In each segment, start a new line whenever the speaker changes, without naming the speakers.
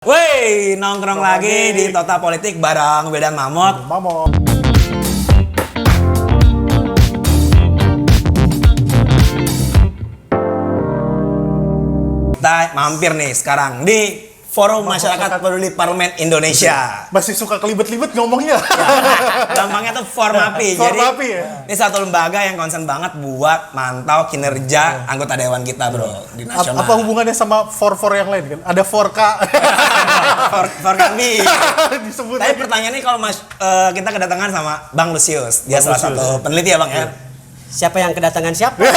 Woi, nongkrong lagi di Total Politik bareng Wedan Mamot. Kita mampir nih sekarang di Forum Masyarakat Peduli Parlemen Indonesia.
Masih suka kelibet-libet ngomongnya.
Gampangnya tuh Formapi.
Formapi
Jadi,
ya?
ini satu lembaga yang concern banget buat mantau kinerja anggota dewan kita, bro, di nasional.
Apa hubungannya sama for yang lain kan? Ada 4K.
For kami.
Disebut.
Tapi pertanyaannya kalau kita kedatangan sama Bang Lusius. Dia salah satu peneliti ya, Bang ya.
Siapa yang kedatangan siapa?
Oh,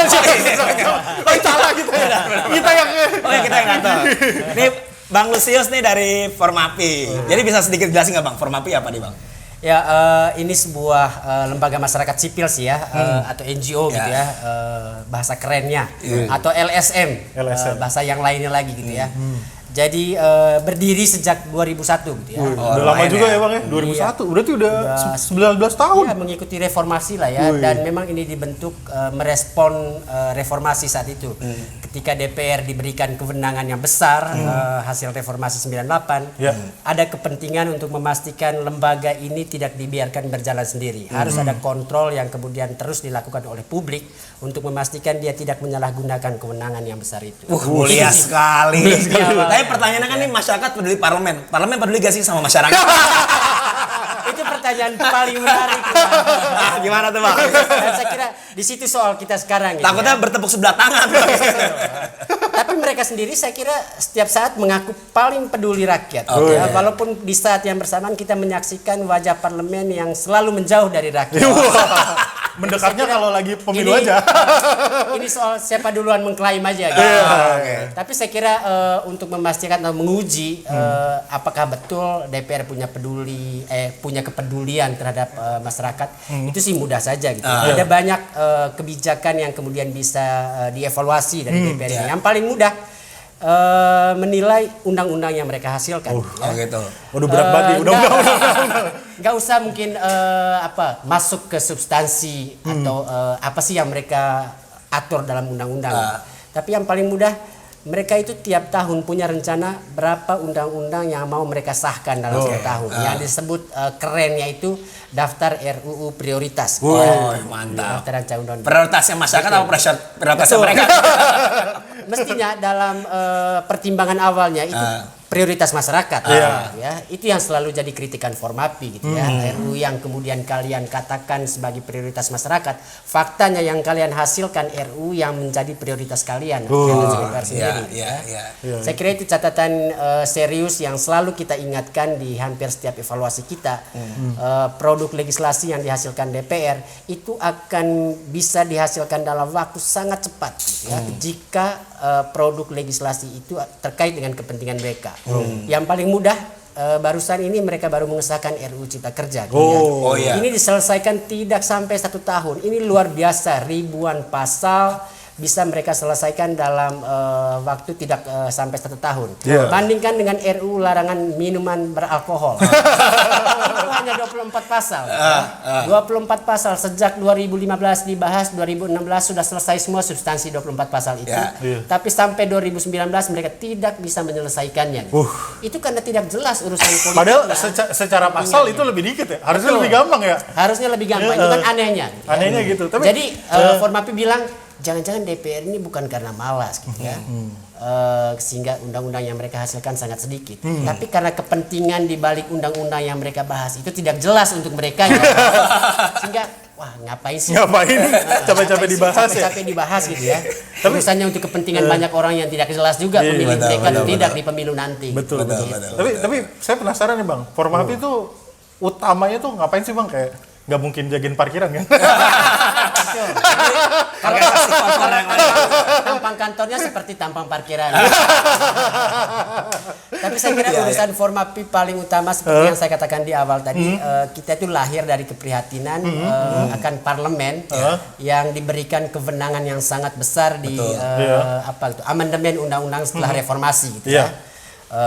salah kita ya. Kita yang
Kita yang datang. Nih Bang Lusius nih dari Formapi. Jadi bisa sedikit jelasin nggak Bang, Formapi apa nih Bang?
Ya, ini sebuah lembaga masyarakat sipil sih ya, atau NGO gitu ya, bahasa kerennya, atau LSM, bahasa yang lainnya lagi gitu ya. Jadi berdiri sejak 2001 gitu ya.
udah lama juga ya Bang ya, 2001. Berarti udah 19 tahun.
Ya, mengikuti reformasi lah ya. Dan memang ini dibentuk merespon reformasi saat itu. Ketika DPR diberikan kewenangan yang besar, hasil reformasi 98, ada kepentingan untuk memastikan lembaga ini tidak dibiarkan berjalan sendiri. Harus ada kontrol yang kemudian terus dilakukan oleh publik untuk memastikan dia tidak menyalahgunakan kewenangan yang besar itu.
Mulia sekali. Tapi pertanyaannya kan nih masyarakat peduli parlemen. Parlemen peduli gak sih sama masyarakat?
Itu pertanyaan paling menarik.
Nah, gimana tuh Bang?
Dan saya kira di situ soal kita sekarang.
Takutnya bertepuk sebelah tangan.
Tapi mereka sendiri saya kira setiap saat mengaku paling peduli rakyat. Ya, walaupun di saat yang bersamaan kita menyaksikan wajah parlemen yang selalu menjauh dari rakyat.
Mendekatnya kalau lagi pemilu
ini,
aja.
Ini soal siapa duluan mengklaim aja gitu. Tapi saya kira untuk memastikan atau menguji apakah betul DPR punya kepedulian terhadap masyarakat, itu sih mudah saja gitu. Ada banyak kebijakan yang kemudian bisa dievaluasi dari DPR ini. Yang paling mudah menilai undang-undang yang mereka hasilkan.
Gitu.
Waduh berat banget undang-undang.
Nggak usah mungkin masuk ke substansi atau apa sih yang mereka atur dalam undang-undang. Tapi yang paling mudah, mereka itu tiap tahun punya rencana berapa undang-undang yang mau mereka sahkan dalam setiap tahun. Yang disebut kerennya itu daftar RUU prioritas.
Mantap.
Daftar rancangan undang-undang.
Prioritasnya masyarakat atau prioritasnya mereka?
Mestinya dalam pertimbangan awalnya itu prioritas masyarakat, ya itu yang selalu jadi kritikan Formapi gitu ya. RUU yang kemudian kalian katakan sebagai prioritas masyarakat, faktanya yang kalian hasilkan RUU yang menjadi prioritas kalian. Saya kira itu catatan serius yang selalu kita ingatkan di hampir setiap evaluasi kita. Produk legislasi yang dihasilkan DPR itu akan bisa dihasilkan dalam waktu sangat cepat ya, jika produk legislasi itu terkait dengan kepentingan mereka. Yang paling mudah barusan ini mereka baru mengesahkan RUU Cipta Kerja. Ini diselesaikan tidak sampai 1 tahun. Ini luar biasa, ribuan pasal bisa mereka selesaikan dalam waktu tidak sampai 1 tahun. Bandingkan dengan RUU larangan minuman beralkohol. Itu hanya 24 pasal. 24 pasal sejak 2015 dibahas, 2016 sudah selesai semua substansi 24 pasal itu. Tapi sampai 2019 mereka tidak bisa menyelesaikannya. Itu karena tidak jelas urusan politik.
Padahal secara pasal itu lebih dikit ya. Harusnya lebih gampang ya.
Harusnya lebih gampang. Itu kan anehnya.
Anehnya gitu. Tapi,
jadi Formapi bilang jangan-jangan DPR ini bukan karena malas gitu ya, sehingga undang-undang yang mereka hasilkan sangat sedikit. Tapi karena kepentingan di balik undang-undang yang mereka bahas itu tidak jelas untuk mereka ya. Sehingga ngapain sih?
Capek-capek dibahas ya.
Capek dibahas gitu ya. Urusannya untuk kepentingan banyak orang yang tidak jelas juga pemilih mereka tidak di pemilu nanti.
Betul. Tapi saya penasaran nih Bang, Formapi itu utamanya tuh ngapain sih Bang? Kayak nggak mungkin jagain parkiran kan?
Tampang kantornya seperti tampang parkiran. Tapi saya kira urusan Formapi paling utama seperti yang saya katakan di awal tadi, kita itu lahir dari keprihatinan akan parlemen yang diberikan kewenangan yang sangat besar di amandemen undang-undang setelah reformasi gitu ya.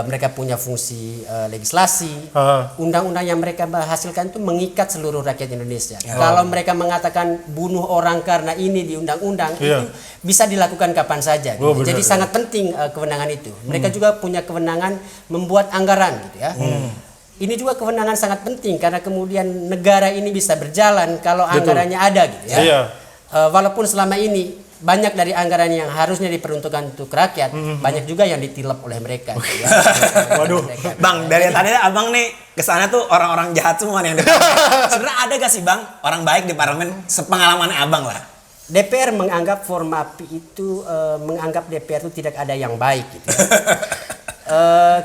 mereka punya fungsi legislasi.
Ah.
Undang-undang yang mereka hasilkan itu mengikat seluruh rakyat Indonesia. Kalau mereka mengatakan bunuh orang karena ini di undang-undang, itu bisa dilakukan kapan saja. Gitu. Jadi sangat penting kewenangan itu. Mereka juga punya kewenangan membuat anggaran, gitu ya. Ini juga kewenangan sangat penting karena kemudian negara ini bisa berjalan kalau anggarannya ada, gitu ya.
Iya.
Walaupun selama ini banyak dari anggaran yang harusnya diperuntukkan untuk rakyat, banyak juga yang ditilep oleh mereka. Gitu ya.
Waduh.
Bang, dari tadi abang nih kesana tuh orang-orang jahat semua nih yang di parlemen. Sebenarnya ada gak sih bang orang baik di parlemen sepengalaman abang lah?
DPR menganggap Formapi itu menganggap DPR itu tidak ada yang baik. Gitu ya.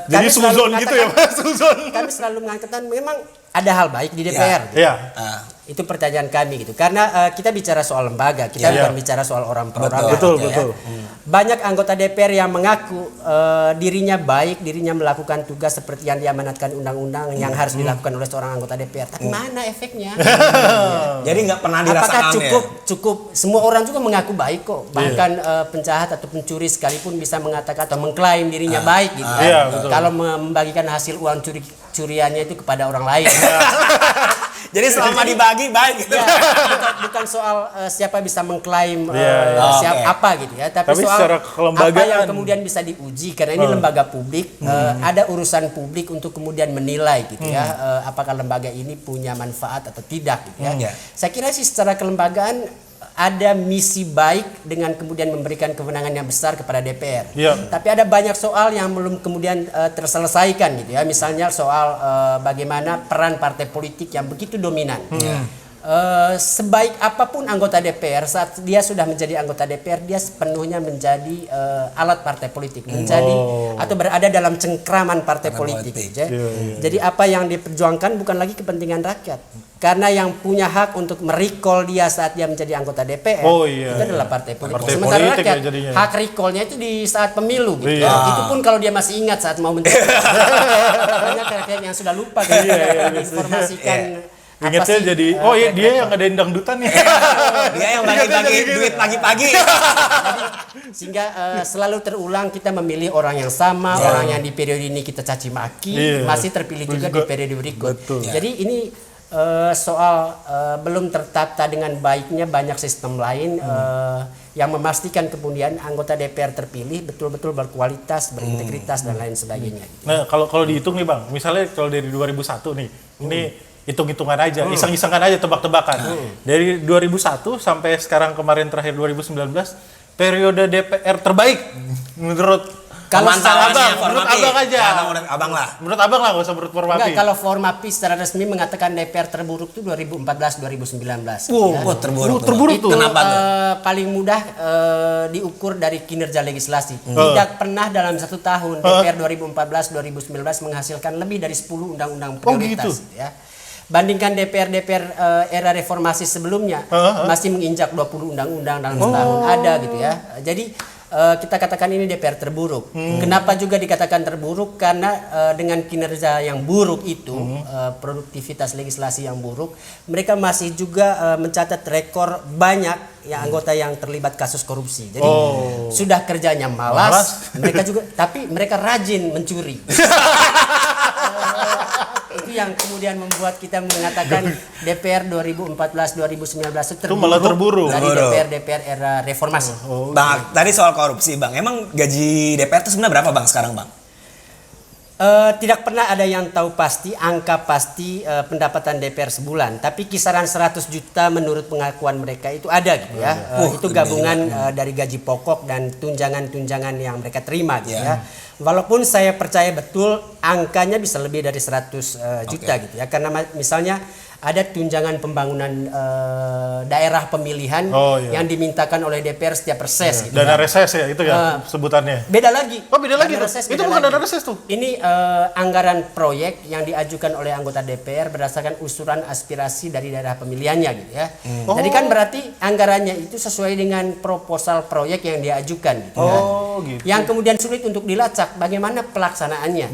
Jadi suzon gitu ya Mas? Suzon.
Kami selalu mengatakan memang ada hal baik di DPR. Gitu.
Iya.
Itu pertanyaan kami gitu. Karena kita bicara soal lembaga, kita bukan bicara soal orang perorangan.
Betul,
gitu
betul.
Ya. Banyak anggota DPR yang mengaku dirinya baik, dirinya melakukan tugas seperti yang diamanatkan undang-undang yang harus dilakukan oleh seorang anggota DPR. Tapi mana efeknya?
Jadi nggak pernah dirasakan.
Apakah cukup semua orang juga mengaku baik kok. Bahkan penjahat atau pencuri sekalipun bisa mengatakan atau mengklaim dirinya baik gitu. Kalau membagikan hasil uang curiannya itu kepada orang lain.
Jadi selama dibagi baik gitu.
Ya, bukan soal siapa bisa mengklaim apa gitu ya, tapi soal
secara
apa yang kemudian bisa diuji karena ini lembaga publik, ada urusan publik untuk kemudian menilai gitu ya, apakah lembaga ini punya manfaat atau tidak gitu ya. Saya kira sih secara kelembagaan ada misi baik dengan kemudian memberikan kewenangan yang besar kepada DPR. Tapi ada banyak soal yang belum kemudian terselesaikan gitu ya. Misalnya soal bagaimana peran partai politik yang begitu dominan. Sebaik apapun anggota DPR, saat dia sudah menjadi anggota DPR, dia sepenuhnya menjadi alat partai politik, menjadi atau berada dalam cengkraman partai politik. Jadi apa yang diperjuangkan bukan lagi kepentingan rakyat. Karena yang punya hak untuk merecall dia saat dia menjadi anggota DPR itu adalah partai politik. Sementara rakyat hak recallnya itu di saat pemilu gitu. Itu pun kalau dia masih ingat saat mau menjadi. Banyak rakyat yang sudah lupa kan informasikan.
Ingatnya jadi, dia yang ada dangdutan ya.
Dia yang bagi-bagi duit pagi-pagi.
Sehingga selalu terulang kita memilih orang yang sama, orang yang di periode ini kita caci maki, masih terpilih juga di periode berikut. Jadi ini soal belum tertata dengan baiknya banyak sistem lain yang memastikan kemudian anggota DPR terpilih betul-betul berkualitas, berintegritas dan lain sebagainya.
Nah, kalau dihitung nih Bang, misalnya kalau dari 2001 nih, ini hitung-hitungan aja, iseng-isengan aja, tebak-tebakan. Dari 2001 sampai sekarang kemarin terakhir 2019, periode DPR terbaik menurut menurut abang aja. Menurut abang lah, nggak usah menurut Formapi.
Enggak, kalau Formapi secara resmi mengatakan DPR terburuk itu 2014-2019.
Terburuk tuh.
Kenapa tuh? Paling mudah diukur dari kinerja legislasi. Tidak pernah dalam satu tahun DPR 2014-2019 menghasilkan lebih dari 10 undang-undang prioritas.
Gitu.
Ya. Bandingkan DPR era reformasi sebelumnya masih menginjak 20 undang-undang dalam setahun ada gitu ya. Jadi kita katakan ini DPR terburuk. Kenapa juga dikatakan terburuk? Karena dengan kinerja yang buruk itu, produktivitas legislasi yang buruk, mereka masih juga mencatat rekor banyak yang anggota yang terlibat kasus korupsi. Jadi sudah kerjanya malas, mereka juga, tapi mereka rajin mencuri. Itu yang kemudian membuat kita mengatakan DPR 2014-2019 itu
malah terburuk
dari DPR era reformasi.
Bang, tadi soal korupsi Bang, emang gaji DPR itu sebenarnya berapa Bang sekarang Bang?
Tidak pernah ada yang tahu pasti angka pasti pendapatan DPR sebulan, tapi kisaran 100 juta menurut pengakuan mereka itu ada gitu ya. Itu gabungan dari gaji pokok dan tunjangan-tunjangan yang mereka terima gitu ya. Walaupun saya percaya betul angkanya bisa lebih dari 100 juta gitu ya, karena misalnya ada tunjangan pembangunan daerah pemilihan yang dimintakan oleh DPR setiap reses. Gitu,
dana reses ya itu ya sebutannya.
Beda lagi.
Beda lagi tuh. Itu bukan dana reses tuh.
Ini anggaran proyek yang diajukan oleh anggota DPR berdasarkan usulan aspirasi dari daerah pemilihannya gitu ya. Jadi kan berarti anggarannya itu sesuai dengan proposal proyek yang diajukan gitu ya.
Gitu.
Yang kemudian sulit untuk dilacak bagaimana pelaksanaannya.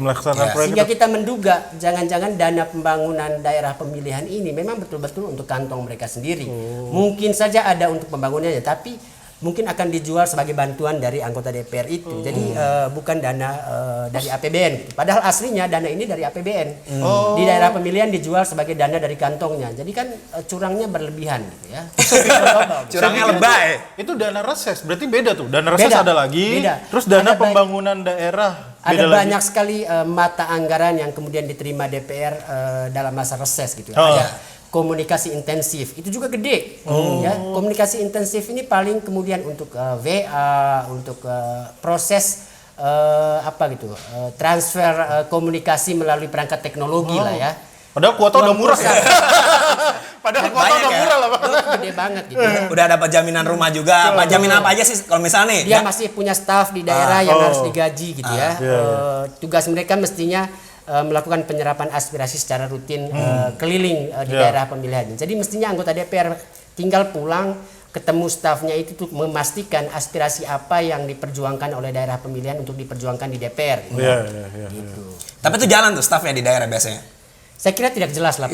Sehingga kita menduga jangan-jangan dana pembangunan daerah pemilihan ini memang betul-betul untuk kantong mereka sendiri. Mungkin saja ada untuk pembangunannya, tapi mungkin akan dijual sebagai bantuan dari anggota DPR itu. Jadi bukan dana dari APBN gitu. Padahal aslinya dana ini dari APBN. Di daerah pemilihan dijual sebagai dana dari kantongnya. Jadi kan curangnya berlebihan gitu ya.
Curangnya lebay.
Itu dana reses, berarti beda tuh. Dana reses
Beda,
ada lagi.
beda.
Terus dana
Ada
pembangunan daerah
Ada
beda lagi.
banyak sekali mata anggaran yang kemudian diterima DPR dalam masa reses gitu.
Oh.
Ada komunikasi intensif itu juga gede, ya. Komunikasi intensif ini paling kemudian untuk WA, untuk proses transfer komunikasi melalui perangkat teknologi lah ya.
Padahal kuota udah murah ya. Padahal kuota
Banyak
udah
ya.
murah lah, Pak.
Itu gede banget gitu ya.
Udah dapat jaminan rumah juga. Apa jaminan apa aja sih kalau misalnya nih?
Dia masih punya staf di daerah yang harus digaji gitu ya.
Iya.
Tugas mereka mestinya melakukan penyerapan aspirasi secara rutin keliling di daerah pemilihan. Jadi mestinya anggota DPR tinggal pulang ketemu stafnya itu tuh memastikan aspirasi apa yang diperjuangkan oleh daerah pemilihan untuk diperjuangkan di DPR. Gitu.
Iya.
Gitu.
Tapi itu jalan tuh stafnya di daerah biasanya.
Saya kira tidak jelas lah.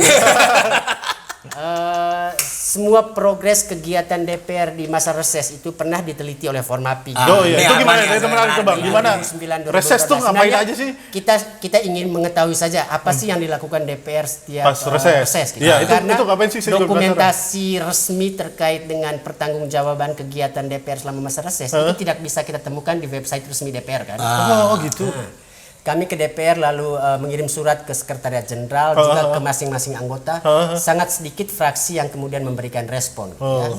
Semua progres kegiatan DPR di masa reses itu pernah diteliti oleh Formapi.
Oh iya,
Ini
itu
apa
gimana?
nih,
Itu menarik tuh, Bang. Gimana?
2009,
Reses tuh ngapain
Sebenarnya
aja sih?
Kita ingin mengetahui saja apa sih yang dilakukan DPR setiap
Pas reses.
gitu.
Iya,
Karena
itu ngapain sih? Saya juga
dokumentasi resmi terkait dengan pertanggungjawaban kegiatan DPR selama masa reses itu tidak bisa kita temukan di website resmi DPR kan.
Oh gitu.
Kami ke DPR lalu mengirim surat ke Sekretariat Jenderal juga ke masing-masing anggota. Sangat sedikit fraksi yang kemudian memberikan respon. Ya.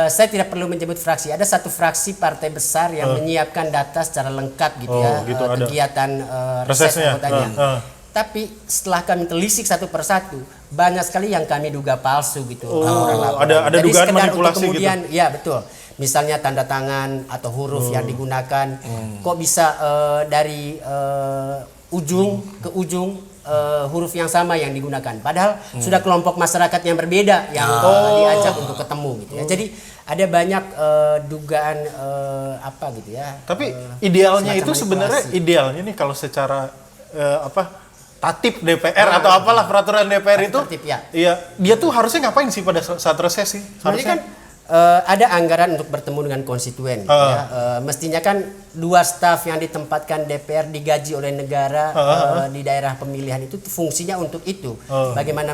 Saya tidak perlu menyebut fraksi. Ada satu fraksi partai besar yang menyiapkan data secara lengkap gitu ya
gitu, ada.
kegiatan reses
Resesnya.
anggotanya. Tapi setelah kami telisik satu persatu, banyak sekali yang kami duga palsu gitu.
ada
Jadi
dugaan
sekedar untuk
manipulasi
kemudian, ya betul. Misalnya tanda tangan atau huruf yang digunakan, kok bisa dari ujung ke ujung huruf yang sama yang digunakan. Padahal sudah kelompok masyarakat yang berbeda yang diajak untuk ketemu gitu ya. Jadi ada banyak dugaan gitu ya.
Tapi idealnya
semacam
itu sebenarnya
manipulasi.
idealnya nih kalau secara tatip DPR atau apalah peraturan DPR itu,
Tertib, ya.
iya, dia tuh harusnya ngapain sih pada saat reses sih?
Sebenarnya kan
Harusnya
ada anggaran untuk bertemu dengan konstituen. Gitu ya. Mestinya kan 2 staf yang ditempatkan DPR digaji oleh negara di daerah pemilihan itu fungsinya untuk itu. Bagaimana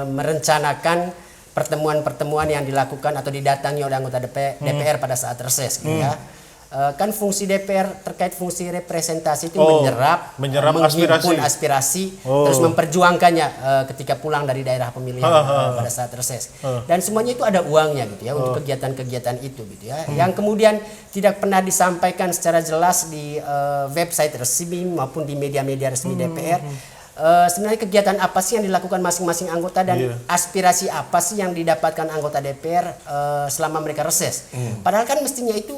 merencanakan pertemuan-pertemuan yang dilakukan atau didatangi oleh anggota DPR pada saat reses. Gitu ya. Kan fungsi DPR terkait fungsi representasi itu menyerap menghimpun aspirasi terus memperjuangkannya ketika pulang dari daerah pemilihan pada saat reses. Dan semuanya itu ada uangnya gitu ya untuk kegiatan-kegiatan itu gitu ya. Yang kemudian tidak pernah disampaikan secara jelas di website resmi maupun di media-media resmi DPR. Sebenarnya kegiatan apa sih yang dilakukan masing-masing anggota dan aspirasi apa sih yang didapatkan anggota DPR selama mereka reses. Padahal kan mestinya itu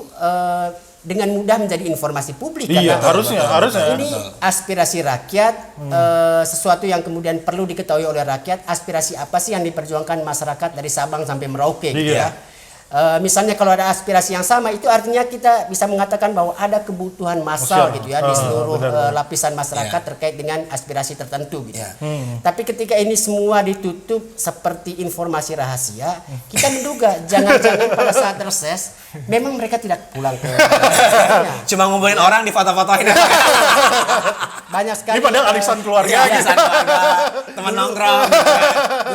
dengan mudah menjadi informasi publik.
iya,
karena
harusnya.
ini aspirasi rakyat, sesuatu yang kemudian perlu diketahui oleh rakyat. Aspirasi apa sih yang diperjuangkan masyarakat dari Sabang sampai Merauke gitu ya. Misalnya kalau ada aspirasi yang sama itu artinya kita bisa mengatakan bahwa ada kebutuhan massal gitu ya di seluruh lapisan masyarakat terkait dengan aspirasi tertentu gitu. Tapi ketika ini semua ditutup seperti informasi rahasia, kita menduga jangan-jangan pada saat reses memang mereka tidak pulang ke daerahnya.
Cuma ngumpulin orang di foto-fotoin.
Banyak sekali.
Ini padahal arisan keluarga
Ya,
gitu.
keluarga, teman nongkrong.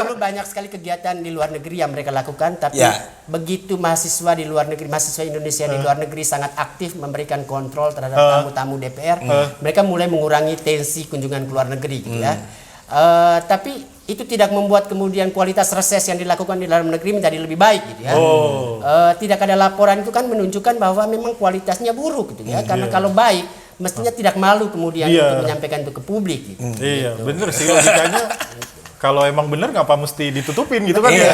Dulu banyak sekali kegiatan di luar negeri yang mereka lakukan, tapi
Ya.
begitu mahasiswa di luar negeri, mahasiswa Indonesia di luar negeri sangat aktif memberikan kontrol terhadap tamu-tamu DPR, mereka mulai mengurangi tensi kunjungan ke luar negeri gitu ya. Tapi itu tidak membuat kemudian kualitas reses yang dilakukan di dalam negeri menjadi lebih baik gitu ya. Tidak ada laporan itu kan menunjukkan bahwa memang kualitasnya buruk gitu ya. Karena kalau baik mestinya tidak malu kemudian untuk menyampaikan itu ke publik gitu.
Iya, bener sih logikanya. Kalau emang bener ngapa mesti ditutupin gitu kan?
Iya,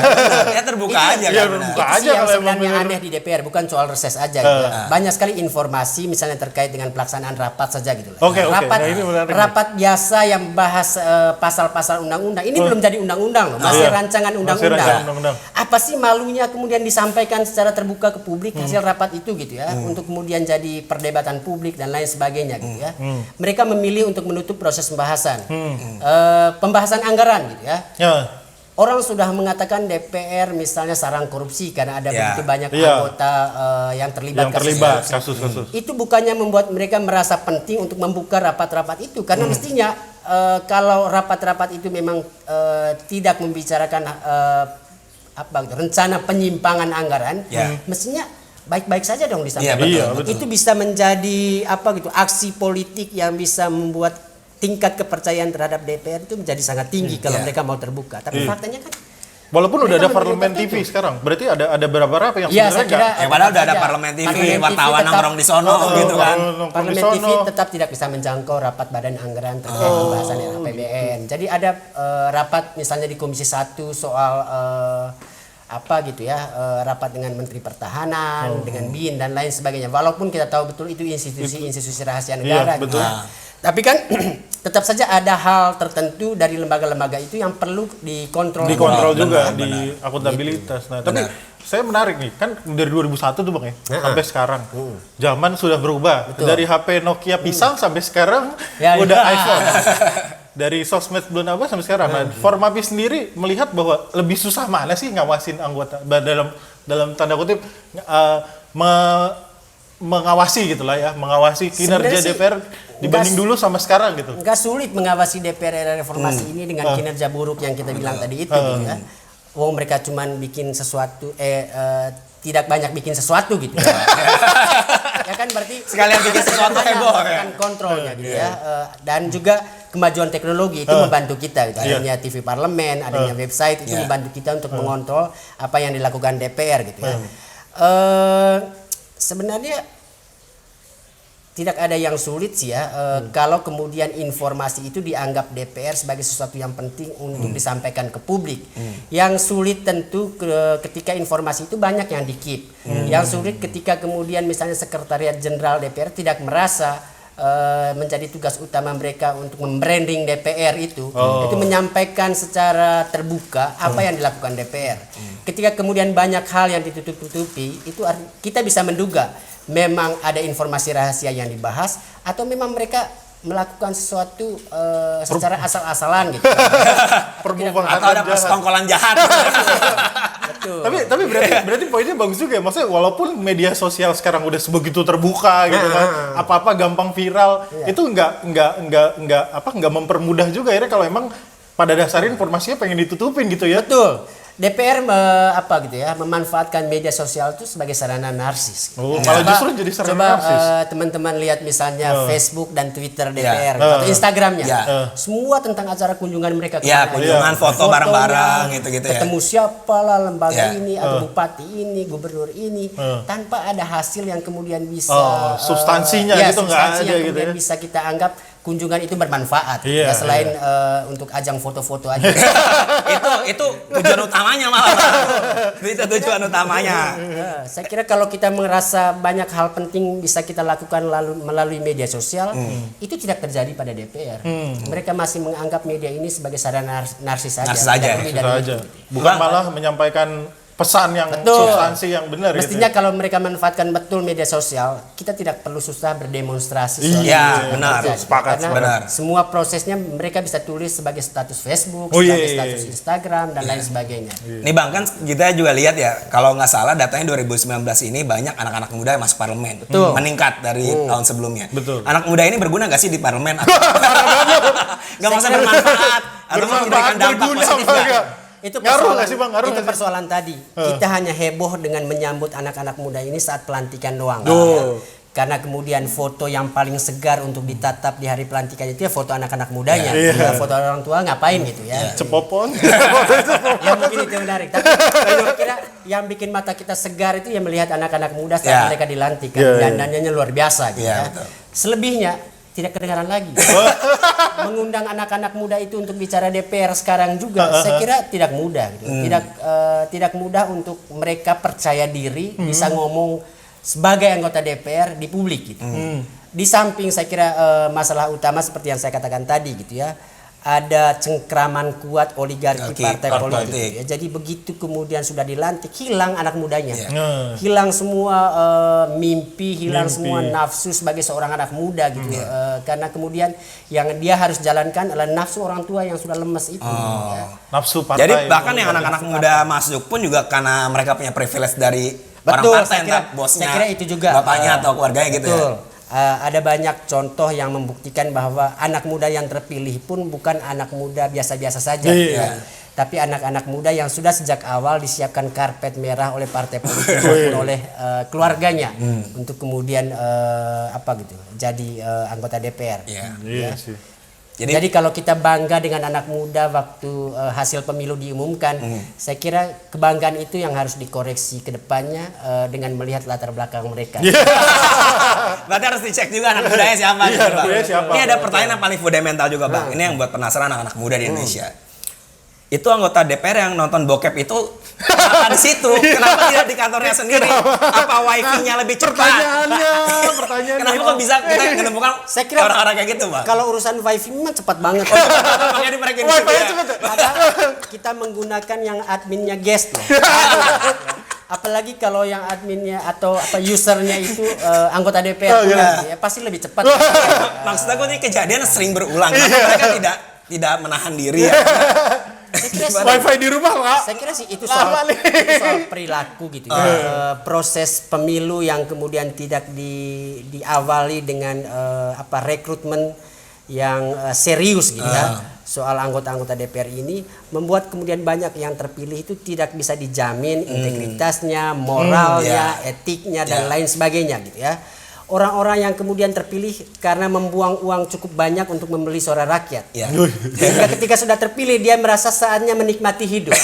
ya terbuka aja
Iya,
kan.
terbuka
Itu
aja
sih yang
kalau emang
sebenarnya
bener.
aneh di DPR, bukan soal reses aja gitu. Banyak sekali informasi misalnya terkait dengan pelaksanaan rapat saja gitu.
Oke.
Rapat,
Nah, ini menarik.
rapat biasa yang bahas pasal-pasal undang-undang. Ini belum jadi undang-undang loh, masih rancangan undang-undang.
rancangan undang-undang.
Apa sih malunya kemudian disampaikan secara terbuka ke publik hasil rapat itu gitu ya, untuk kemudian jadi perdebatan publik dan lain sebagainya gitu ya. Mereka memilih untuk menutup proses pembahasan. Pembahasan anggaran gitu ya. orang sudah mengatakan DPR misalnya sarang korupsi karena ada begitu banyak
Iya.
anggota yang terlibat korupsi.
kasus-kasus.
Itu bukannya membuat mereka merasa penting untuk membuka rapat-rapat itu karena mestinya kalau rapat-rapat itu memang tidak membicarakan rencana penyimpangan anggaran, mestinya baik-baik saja dong disampaikan.
Iya,
betul.
Itu bisa menjadi aksi politik yang bisa membuat tingkat kepercayaan terhadap DPR itu menjadi sangat tinggi kalau mereka mau terbuka. Tapi faktanya kan
Walaupun udah ada
mereka
parlemen
menunjukkan
TV sekarang, berarti ada beberapa yang
Iya, saya
sebenarnya
kira
nggak-
Padahal udah ada
saja.
parlemen TV,
Parlemen TV
wartawan
tetap-
nongkrong di sono gitu kan.
nongkrong di
Parlemen
sono.
TV tetap tidak bisa menjangkau rapat badan anggaran terkait pembahasan APBN. Jadi ada rapat misalnya di Komisi 1 soal rapat dengan Menteri Pertahanan, dengan BIN dan lain sebagainya. Walaupun kita tahu betul itu institusi rahasia negara.
Iya, betul.
Tapi kan tetap saja ada hal tertentu dari lembaga-lembaga itu yang perlu dikontrol.
dikontrol juga
Benar,
di akuntabilitas. Nah, tapi saya menarik nih, kan dari 2001 tuh Bang ya, sampai sekarang. Zaman sudah berubah.
Betul.
Dari HP Nokia pisang sampai sekarang
Ya,
udah
ya.
iPhone. Dari sosmed belum apa sampai sekarang. Nah, Formapi sendiri melihat bahwa lebih susah mana sih ngawasin anggota dalam tanda kutip mengawasi gitulah ya, mengawasi kinerja
Sebenarnya sih
DPR dibanding dulu sama sekarang gitu.
Enggak sulit mengawasi DPR era reformasi ini dengan kinerja buruk yang kita bilang tadi itu gitu ya. Wong mereka cuman bikin sesuatu tidak banyak bikin sesuatu gitu ya. Ya kan berarti
Sekalian bikin sesuatu heboh ya.
kan kontrolnya gitu ya. Dan juga kemajuan teknologi itu membantu kita gitu. Adanya TV parlemen, adanya website itu membantu kita untuk mengontrol apa yang dilakukan DPR gitu ya. Sebenarnya tidak ada yang sulit sih ya kalau kemudian informasi itu dianggap DPR sebagai sesuatu yang penting untuk disampaikan ke publik. Yang sulit tentu ketika informasi itu banyak yang di-keep. Yang sulit ketika kemudian misalnya Sekretariat Jenderal DPR tidak merasa menjadi tugas utama mereka untuk membranding DPR itu menyampaikan secara terbuka apa yang dilakukan DPR. Ketika kemudian banyak hal yang ditutup-tutupi, itu kita bisa menduga memang ada informasi rahasia yang dibahas atau memang mereka melakukan sesuatu secara asal-asalan gitu.
Atau ada persekongkolan jahat.
Betul.
Tapi berarti poinnya bagus juga ya. Maksudnya walaupun media sosial sekarang udah sebegitu terbuka gitu kan, apa-apa gampang viral, itu nggak mempermudah juga ya kalau emang pada dasarnya informasinya pengen ditutupin gitu ya.
Betul. DPR memanfaatkan media sosial itu sebagai sarana narsis.
Malah justru jadi sarana narsis.
Teman-teman lihat misalnya Facebook dan Twitter DPR atau Instagramnya, semua tentang acara kunjungan mereka ke
Ya,
mana.
kunjungan foto
Fotonya,
bareng-bareng gitu-gitu ya.
Ketemu siapa lah lembaga
Ya.
ini atau bupati ini, gubernur ini, tanpa ada hasil yang kemudian bisa
substansinya gitu nggak
substansi
ada
yang
gitu
kemudian
ya.
bisa kita anggap kunjungan itu bermanfaat.
Iya,
Ya, selain untuk ajang foto-foto aja.
itu tujuan utamanya malah. Itu tujuan utamanya.
Saya kira kalau kita merasa banyak hal penting bisa kita lakukan melalui media sosial, itu tidak terjadi pada DPR. Mereka masih menganggap media ini sebagai sarana narsis saja.
Narsis saja.
Tidak lebih dari
Saja.
itu.
Bukan malah menyampaikan pesan yang
Betul.
substansi yang benar
Mestinya
gitu.
kalau mereka manfaatkan betul media sosial, kita tidak perlu susah berdemonstrasi. soal
Iya,
itu.
benar.
Karena
Sepakat,
benar.
semua prosesnya mereka bisa tulis sebagai status Facebook,
Oh,
sebagai
iya.
status Instagram dan lain sebagainya.
Nih Bang, kan kita juga lihat ya, kalau nggak salah datanya 2019 ini banyak anak-anak muda yang masuk parlemen.
Betul.
Meningkat dari tahun sebelumnya.
Betul.
Anak muda ini berguna nggak sih di parlemen? Nggak maksudnya bermanfaat. Atau memberikan dampak
berguna
positif
apa
nggak?
enggak?
Itu
Ngaruh
persoalan,
nggak sih, Bang? Ngaruh
itu
nggak sih?
persoalan tadi. Kita hanya heboh dengan menyambut anak-anak muda ini saat pelantikan doang.
Tuh.
Karena kemudian foto yang paling segar untuk ditatap di hari pelantikan itu ya foto anak-anak mudanya.
Iya.
Ya, foto orang tua ngapain gitu ya.
Cepopon.
Ya mungkin itu menarik. Tapi saya kira yang bikin mata kita segar itu ya melihat anak-anak muda saat
Ya.
mereka dilantik.
Ya, ya.
Dandannya luar biasa gitu
Ya,
ya.
betul.
Selebihnya tidak kedengaran lagi. Mengundang anak-anak muda itu untuk bicara DPR sekarang juga, saya kira tidak mudah. Gitu. Tidak mudah untuk mereka percaya diri bisa ngomong sebagai anggota DPR di publik. Gitu. Di samping saya kira masalah utama seperti yang saya katakan tadi, gitu ya, ada cengkraman kuat oligarki
Oke,
partai
partai
politik.
politik.
Ya. Jadi begitu kemudian sudah dilantik, hilang anak mudanya,
Iya.
hilang semua mimpi, hilang
Mimpi.
semua nafsu sebagai seorang anak muda gitu. Karena kemudian yang dia harus jalankan adalah nafsu orang tua yang sudah lemes itu. Ya.
Nafsu partai.
Jadi bahkan yang anak-anak muda masuk pun juga karena mereka punya privilege dari orang
Betul,
partai,
saya kira-
entah bosnya,
saya kira itu juga.
bapaknya atau keluarganya gitu
Betul.
ya.
Ada banyak contoh yang membuktikan bahwa anak muda yang terpilih pun bukan anak muda biasa-biasa saja.
Iya.
Ya. Tapi anak-anak muda yang sudah sejak awal disiapkan karpet merah oleh partai politik maupun oleh keluarganya untuk kemudian jadi anggota DPR.
Iya.
Iya sih.
Jadi kalau kita bangga dengan anak muda waktu hasil pemilu diumumkan, saya kira kebanggaan itu yang harus dikoreksi ke depannya dengan melihat latar belakang mereka.
Berarti harus dicek juga anak mudanya siapa.
Iya,
gitu,
anak
Bang.
mudanya siapa.
Ini ada pertanyaan yang paling fundamental juga Bang. Ini yang buat penasaran anak-anak muda di Indonesia. Itu anggota DPR yang nonton bokep itu kenapa di situ? Kenapa tidak di kantornya sendiri? Apa wifi-nya lebih cepat?
Pertanyaannya.
Kenapa kok bisa kita menemukan
Saya kira
orang-orang kayak gitu, Bang?
Kalau urusan wifi memang cepat banget.
Makanya di mereka gitu ya.
Padahal kita menggunakan yang adminnya guest loh. Apalagi kalau yang adminnya atau usernya itu anggota DPR pun, ya pasti lebih cepat.
Maksud aku ini kejadian sering berulang. Kenapa mereka tidak menahan diri ya?
Saya kira sih,
Wifi di rumah Pak.
saya kira sih itu soal perilaku gitu ya. Proses pemilu yang kemudian tidak diawali dengan rekrutmen yang serius gitu ya. Soal anggota-anggota DPR ini membuat kemudian banyak yang terpilih itu tidak bisa dijamin integritasnya, moralnya, etiknya dan lain sebagainya gitu ya. Orang-orang yang kemudian terpilih karena membuang uang cukup banyak untuk membeli suara rakyat.
Ya.
Sehingga ketika sudah terpilih dia merasa saatnya menikmati hidup.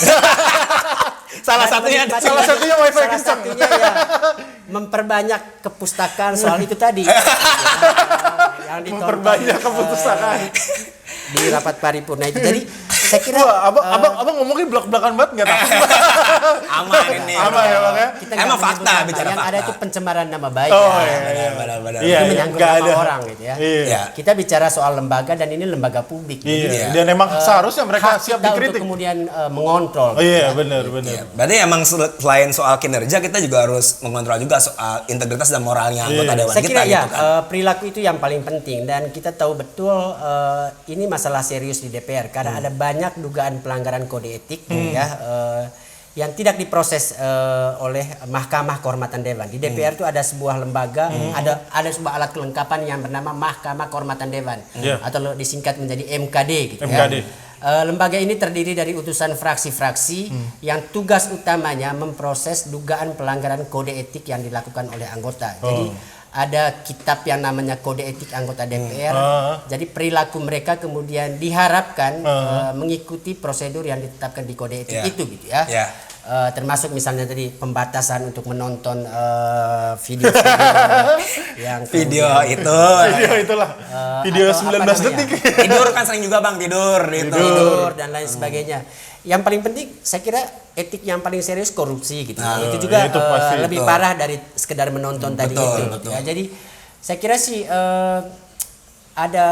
Salah satunya
wifi
Salah
kencang.
satunya ya memperbanyak kepustakaan soal itu tadi. Yang ditonton,
Memperbanyak kepustakaan.
di rapat paripurna itu. Jadi saya kira
Wah, abang ngomongin belak-belakan banget nggak takut?
aman ini.
Aman ya Bang ya?
kita
Emang
nggak
fakta,
menyebut nama.
bicara
yang
fakta.
ada itu pencemaran nama baik.
Oh
ya.
iya.
Benar.
Iya,
Itu menyangkut
nggak
nama
ada.
orang gitu ya.
Iya.
Kita bicara soal lembaga dan ini lembaga publik.
Iya.
Iya.
Dan emang seharusnya mereka
Hak
siap
kita
dikritik.
untuk kemudian mengontrol.
Oh iya, benar.
Iya. Berarti emang selain soal kinerja kita juga harus mengontrol juga soal integritas dan moralnya anggota dewan
Saya
kita
kira ya
gitu kan.
perilaku itu yang paling penting dan kita tahu betul ini masalah serius di DPR karena ada banyak dugaan pelanggaran kode etik ya yang tidak diproses oleh Mahkamah Kehormatan Dewan. Di DPR itu ada sebuah lembaga, ada sebuah alat kelengkapan yang bernama Mahkamah Kehormatan Dewan atau disingkat menjadi MKD gitu
MKD.
ya. Lembaga ini terdiri dari utusan fraksi-fraksi yang tugas utamanya memproses dugaan pelanggaran kode etik yang dilakukan oleh anggota. Jadi ada kitab yang namanya kode etik anggota DPR. Jadi perilaku mereka kemudian diharapkan mengikuti prosedur yang ditetapkan di kode etik itu gitu ya. Termasuk misalnya tadi pembatasan untuk menonton video yang
Video
kemudian-
itu
Video itulah. Video
atau
19
apa
detik.
tidur kan sering juga Bang tidur gitu.
tidur dan lain sebagainya. Yang paling penting saya kira etik yang paling serius korupsi gitu. Itu juga
itu pasti.
lebih parah dari sekedar menonton tadi
Betul,
itu.
betul.
Ya, jadi saya kira sih ada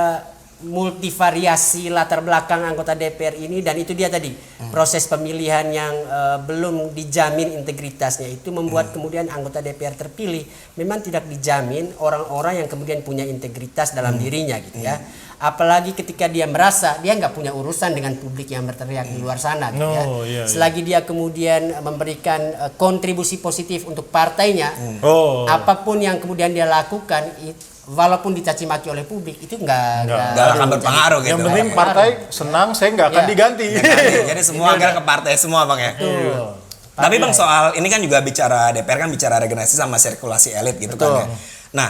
multivariasi latar belakang anggota DPR ini dan itu dia tadi proses pemilihan yang belum dijamin integritasnya itu membuat kemudian anggota DPR terpilih memang tidak dijamin orang-orang yang kemudian punya integritas dalam dirinya gitu ya. Apalagi ketika dia merasa dia nggak punya urusan dengan publik yang berteriak di luar sana gitu ya.
Iya.
Selagi dia kemudian memberikan kontribusi positif untuk partainya, apapun yang kemudian dia lakukan walaupun dicaci maki oleh publik itu nggak
akan berpengaruh gitu.
Yang penting partai senang, saya nggak akan
Iya.
diganti.
Jadi semua akhirnya ke partai semua Bang ya. Tapi Bang soal ini kan juga bicara DPR kan bicara regenerasi sama sirkulasi elit gitu kan ya. Nah,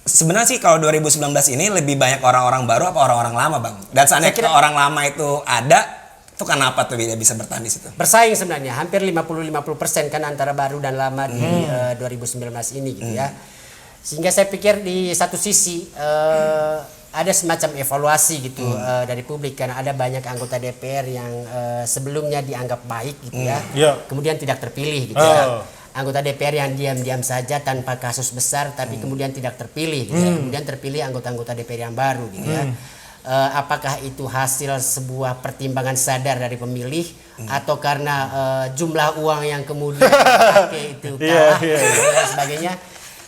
sebenarnya sih kalau 2019 ini lebih banyak orang-orang baru apa orang-orang lama Bang? Dan seandainya orang lama itu ada, itu kenapa tuh dia bisa bertahan di situ?
bersaing sebenarnya hampir 50-50% kan antara baru dan lama di 2019 ini gitu ya. Sehingga saya pikir di satu sisi ada semacam evaluasi gitu dari publik karena ada banyak anggota DPR yang sebelumnya dianggap baik gitu ya. Kemudian tidak terpilih gitu ya. Anggota DPR yang diam-diam saja tanpa kasus besar tapi kemudian tidak terpilih gitu ya. Kemudian terpilih anggota-anggota DPR yang baru gitu ya. apakah itu hasil sebuah pertimbangan sadar dari pemilih atau karena jumlah uang yang kemudian dipakai itu kalah dan sebagainya.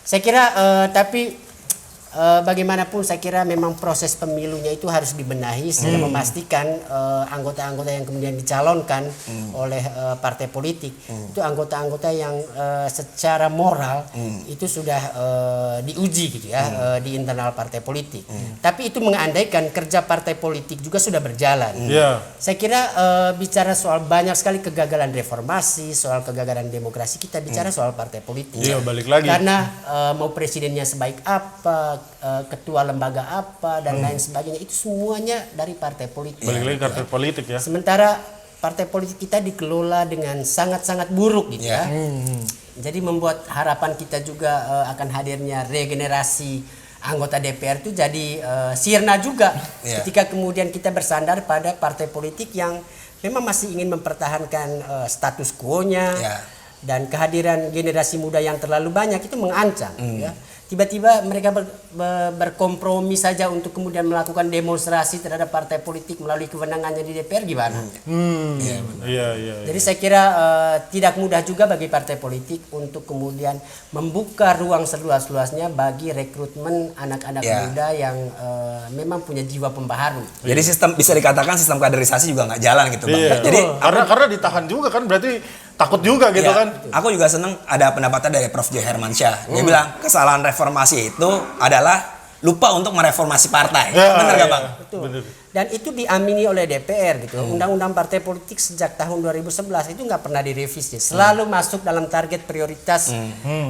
Saya kira tapi bagaimanapun saya kira memang proses pemilunya itu harus dibenahi sehingga memastikan anggota-anggota yang kemudian dicalonkan oleh partai politik itu anggota-anggota yang secara moral itu sudah diuji gitu ya di internal partai politik. Tapi itu mengandaikan kerja partai politik juga sudah berjalan. Saya kira bicara soal banyak sekali kegagalan reformasi, soal kegagalan demokrasi, kita bicara soal partai politik.
Balik lagi.
Karena mau presidennya sebaik apa, ketua lembaga apa dan lain sebagainya itu semuanya dari partai politik.
Balik lagi partai politik ya.
Sementara partai politik kita dikelola dengan sangat-sangat buruk gitu ya. Jadi membuat harapan kita juga akan hadirnya regenerasi anggota DPR itu jadi sirna juga ketika kemudian kita bersandar pada partai politik yang memang masih ingin mempertahankan status quo-nya dan kehadiran generasi muda yang terlalu banyak itu mengancam ya. Tiba-tiba mereka berkompromi saja untuk kemudian melakukan demonstrasi terhadap partai politik melalui kewenangannya di DPR gimana? Jadi saya kira tidak mudah juga bagi partai politik untuk kemudian membuka ruang seluas-luasnya bagi rekrutmen anak-anak muda yang memang punya jiwa pembaharu.
Jadi sistem bisa dikatakan sistem kaderisasi juga nggak jalan gitu Bang.
Jadi karena ditahan juga kan berarti takut juga gitu kan.
Aku juga senang ada pendapatnya dari Prof. J. Hermansyah. Dia bilang kesalahan reformasi itu adalah lupa untuk mereformasi partai. Benar gak Bang?
Betul. Bener. Dan itu diamini oleh DPR gitu. Undang-undang partai politik sejak tahun 2011 itu nggak pernah direvisi. Selalu masuk dalam target prioritas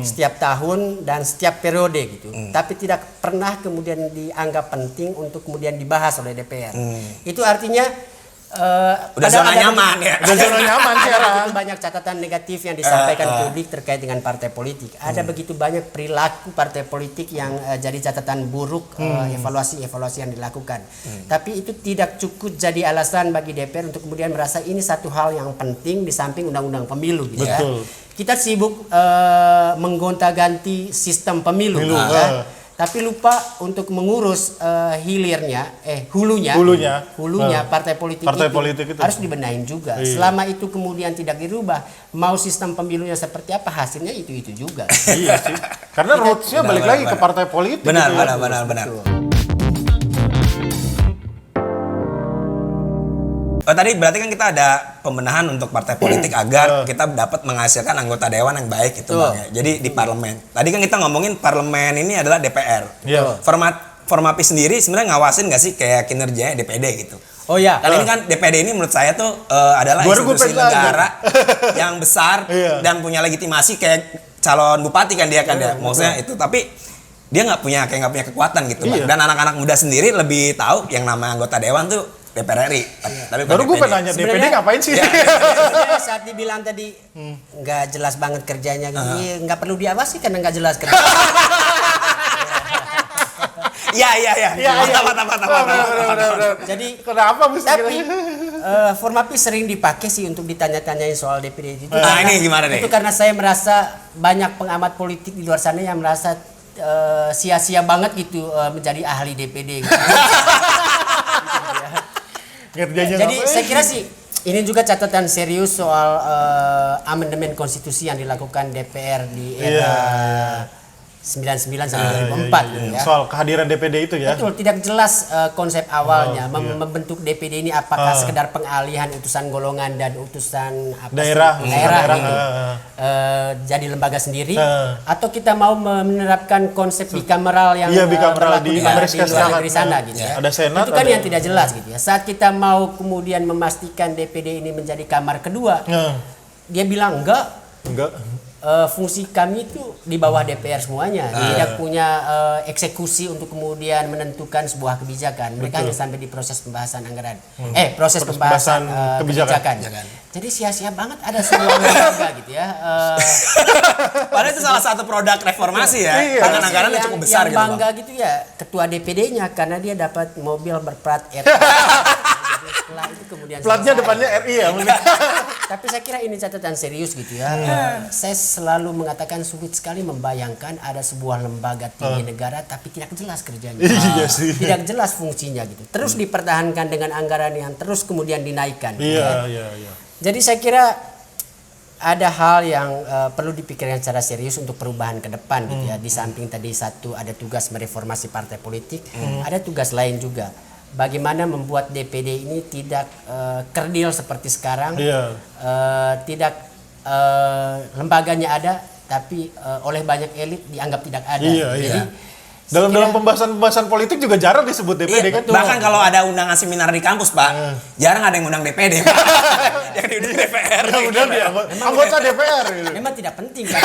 setiap tahun dan setiap periode gitu. Tapi tidak pernah kemudian dianggap penting untuk kemudian dibahas oleh DPR. Itu artinya
udah zona nyaman ya.
Udah zona nyaman sekarang.
Banyak catatan negatif yang disampaikan publik terkait dengan partai politik. Ada begitu banyak perilaku partai politik yang jadi catatan buruk evaluasi yang dilakukan. Tapi itu tidak cukup jadi alasan bagi DPR untuk kemudian merasa ini satu hal yang penting di samping undang-undang pemilu gitu ya. Kita sibuk menggonta-ganti sistem pemilu. Tapi lupa untuk mengurus hulunya partai politik itu harus dibenahin juga. Selama itu kemudian tidak dirubah, mau sistem pemilunya seperti apa hasilnya itu juga.
Iya sih. Karena roots-nya balik lagi ke partai politik.
Benar. Tadi berarti kan kita ada pembenahan untuk partai politik agar kita dapat menghasilkan anggota dewan yang baik itu Bang ya. Jadi di parlemen. Tadi kan kita ngomongin parlemen ini adalah DPR. Formapi sendiri sebenarnya ngawasin nggak sih kayak kinerjanya DPD gitu. Kan ini kan DPD ini menurut saya tuh adalah institusi negara yang besar dan punya legitimasi kayak calon bupati kan dia kan ya. Maksudnya itu tapi dia nggak punya kekuatan gitu Bang. Dan anak-anak muda sendiri lebih tahu yang namanya anggota dewan tuh DPR RI. Tapi
baru gue penanya DPD ngapain sih?
Saat dibilang tadi nggak jelas banget kerjanya, nggak perlu diawasi karena nggak jelas kerja.
Iya.
Jadi
kenapa mesti?
Tapi Formapi sering dipakai sih untuk ditanya-tanyain soal DPD itu.
Ini gimana nih?
Itu karena saya merasa banyak pengamat politik di luar sana yang merasa sia-sia banget gitu menjadi ahli DPD. Gitu. Jadi saya kira sih ini juga catatan serius soal amandemen konstitusi yang dilakukan DPR di era 99 sampai 2004 gitu ya.
Soal kehadiran DPD itu ya.
Betul, tidak jelas konsep awalnya membentuk DPD ini apakah sekedar pengalihan utusan golongan dan utusan daerah gitu. Jadi lembaga sendiri atau kita mau menerapkan konsep bikameral yang berlaku di luar negeri sana gitu ya.
Ada senat,
itu kan yang tidak jelas gitu ya. Saat kita mau kemudian memastikan DPD ini menjadi kamar kedua, dia bilang enggak. Fungsi kami itu di bawah DPR semuanya, tidak punya eksekusi untuk kemudian menentukan sebuah kebijakan. Mereka hanya sampai di proses pembahasan anggaran, proses pembahasan kebijakan. Jadi sia-sia banget ada sebuah lembaga gitu ya.
Padahal itu salah satu produk reformasi ya. Karena anggarannya cukup besar
gitu. Yang bangga gitu ya ketua DPD-nya karena dia dapat mobil berplat RI. Setelah itu kemudian
platnya depannya RI ya.
Tapi saya kira ini catatan serius gitu ya. Saya selalu mengatakan sulit sekali membayangkan ada sebuah lembaga tinggi negara tapi tidak jelas kerjanya.
Iya sih.
Tidak jelas fungsinya gitu. Terus dipertahankan dengan anggaran yang terus kemudian dinaikkan.
Iya.
Jadi saya kira ada hal yang perlu dipikirkan secara serius untuk perubahan ke depan gitu ya. Di samping tadi satu ada tugas mereformasi partai politik, ada tugas lain juga. Bagaimana membuat DPD ini tidak kerdil seperti sekarang, tidak lembaganya ada, tapi oleh banyak elit dianggap tidak ada. Jadi
dalam pembahasan politik juga jarang disebut DPD kan.
Bahkan kalau ada undangan seminar di kampus, Pak, jarang ada yang undang DPD. Yang diundang DPR.
Anggota DPR. Gitu.
Memang tidak penting kan?